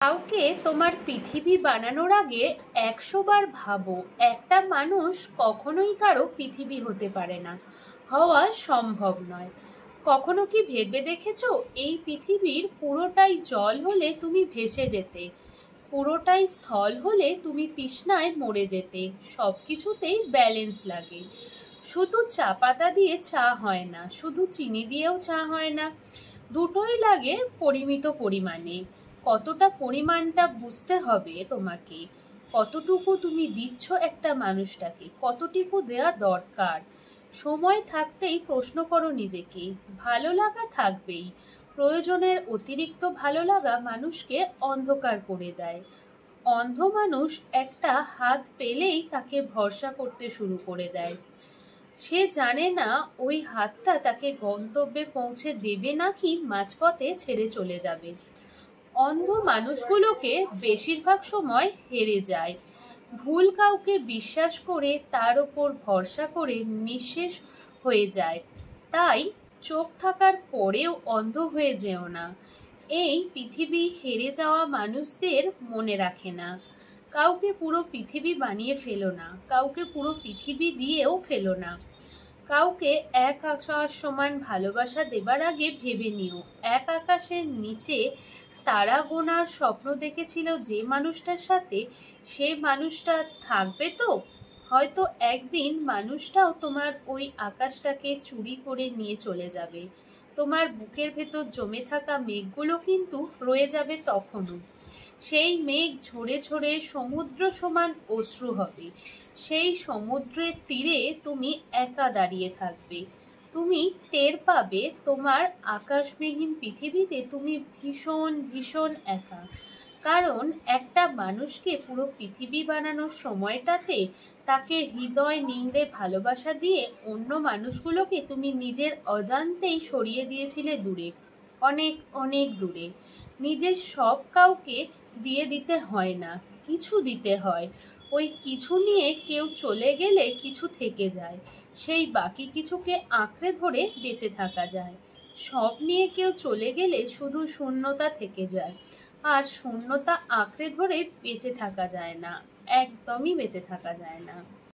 কাউকে তোমার পৃথিবী বানানোর আগে 100 বার ভাবো। একটা মানুষ কখনোই কারো পৃথিবী হতে পারে না, হওয়া সম্ভব নয়। কখনো কি ভেবে দেখেছো, এই পৃথিবীর পুরোটাই জল হলে তুমি ভেসে যেতে, পুরোটাই স্থল হলে তুমি তৃষ্ণায় মরে যেতে। সব কিছুতেই ব্যালেন্স লাগে। শুধু চা পাতা দিয়ে চা হয় না, শুধু চিনি দিয়েও চা হয় না, দুটোই লাগে পরিমিত পরিমাণে। কতটা পরিমাণটা বুঝতে হবে তোমাকে, কতটুকু তুমি দিচ্ছ একটা মানুষটাকে, কতটুকু দেওয়া দরকার। সময় থাকতেই প্রশ্ন করো নিজেকে। ভালো লাগা থাকবেই, প্রয়োজনের অতিরিক্ত ভালো লাগা মানুষকে অন্ধকার করে দেয়। অন্ধ মানুষ একটা হাত পেলেই তাকে ভরসা করতে শুরু করে দেয়। সে জানে না ওই হাতটা তাকে গন্তব্যে পৌঁছে দেবে নাকি মাঝপথে ছেড়ে চলে যাবে। অন্ধ মানুষগুলোকে বেশিরভাগ সময় হেরে যায়। ভুল কাউকে বিশ্বাস করে তার ওপর ভরসা করে নিঃশেষ হয়ে যায়। তাই চোখ থাকার পরেও অন্ধ হয়ে যেও না। এই পৃথিবী হেরে যাওয়া মানুষদের মনে রাখে না। কাউকে পুরো পৃথিবী বানিয়ে ফেলো না, কাউকে পুরো পৃথিবী দিয়েও ফেলো না। কাউকে এক আকাশ সমান ভালোবাসা দেবার আগে ভেবে নিও, এক আকাশের নিচে তারা গোনার স্বপ্ন দেখেছিল যে মানুষটার সাথে, সে মানুষটা থাকবে তো? হয়তো একদিন মানুষটাও তোমার ওই আকাশটাকে চুরি করে নিয়ে চলে যাবে। তোমার বুকের ভেতর জমে থাকা মেঘগুলো কিন্তু রয়ে যাবে তখনও। সেই মেঘ ঝরে ঝরে সমুদ্র সমান অশ্রু হবে। সেই সমুদ্রের তীরে তুমি একা দাঁড়িয়ে থাকবে। তুমি টের পাবে তোমার আকাশবিহীন পৃথিবীতে তুমি ভীষণ ভীষণ একা। কারণ একটা মানুষকে পুরো পৃথিবী বানানোর সময়টাতে তাকে হৃদয় নিংড়ে ভালোবাসা দিয়ে অন্য মানুষগুলোকে তুমি নিজের অজান্তেই সরিয়ে দিয়েছিলে দূরে, অনেক অনেক দূরে। নিজের সব কাউকে দিয়ে দিতে হয় না, কিছু দিতে হয়। ওই কিছু নিয়ে কেউ চলে গেলে কিছু থেকে যায়, সেই বাকি কিছুকে আঁকড়ে ধরে বেঁচে থাকা যায়। সব নিয়ে কেউ চলে গেলে শুধু শূন্যতা থেকে যায়, আর শূন্যতা আঁকড়ে ধরে বেঁচে থাকা যায় না, একদমই বেঁচে থাকা যায় না।